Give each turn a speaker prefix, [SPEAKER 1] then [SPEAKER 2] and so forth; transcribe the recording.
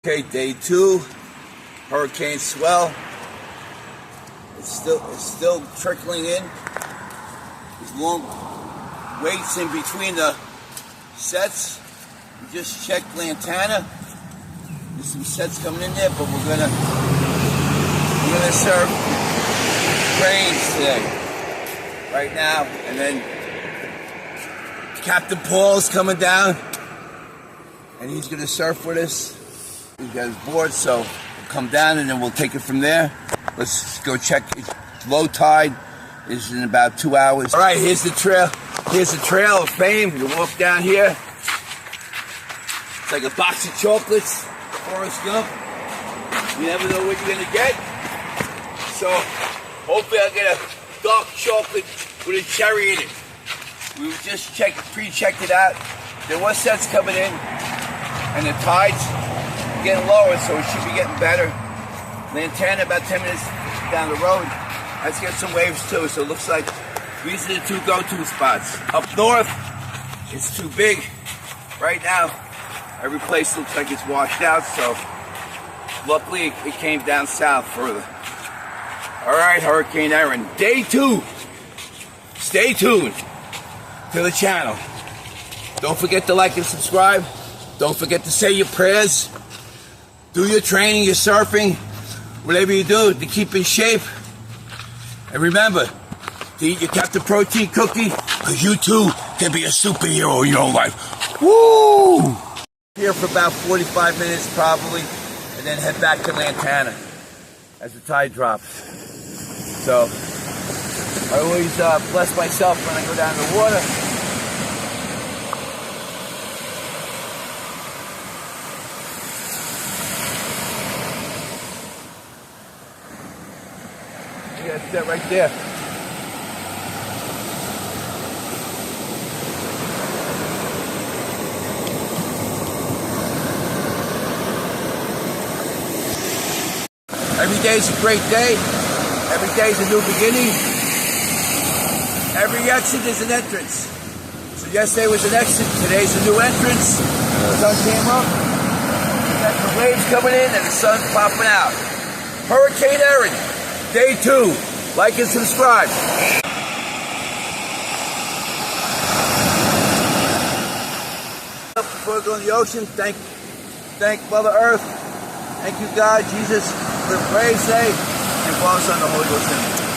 [SPEAKER 1] Okay, day 2, hurricane swell. It's still trickling in. There's long waits in between the sets. We just checked Lantana. There's some sets coming in there, but we're gonna serve grains today, right now. And then Captain Paul's coming down, and he's gonna surf with us. He's got his board, so we'll come down and then we'll take it from there. Let's go check. Low tide is in about 2 hours. All right, here's the trail. Here's the trail of fame. You walk down here. It's like a box of chocolates, Forrest Gump. You never know what you're gonna get. So hopefully I'll get a dark chocolate with a cherry in it. We just pre-checked it out. There was sets coming in, and the tide's getting lower, so it should be getting better. Lantana about 10 minutes down the road. Let's get some waves too, so it looks like these are the two go-to spots. Up north, it's too big. Right now, every place looks like it's washed out, so luckily it came down south further. All right, Hurricane Erin, day 2. Stay tuned to the channel. Don't forget to like and subscribe. Don't forget to say your prayers. Do your training, your surfing, whatever you do to keep in shape. And remember to eat your Captain Protein cookie, because you too can be a superhero in your life. Woo! Here for about 45 minutes probably, and then head back to Lantana as the tide drops. So I always bless myself when I go down to the water. That's that right there. Every day is a great day. Every day is a new beginning. Every exit is an entrance. So yesterday was an exit. Today's a new entrance. The sun came up. Got the waves coming in and the sun's popping out. Hurricane Erin. Day 2. Like and subscribe. Before I go in the ocean, thank Mother Earth. Thank you, God, Jesus, for the praise say, and follow us on the Holy Ghost.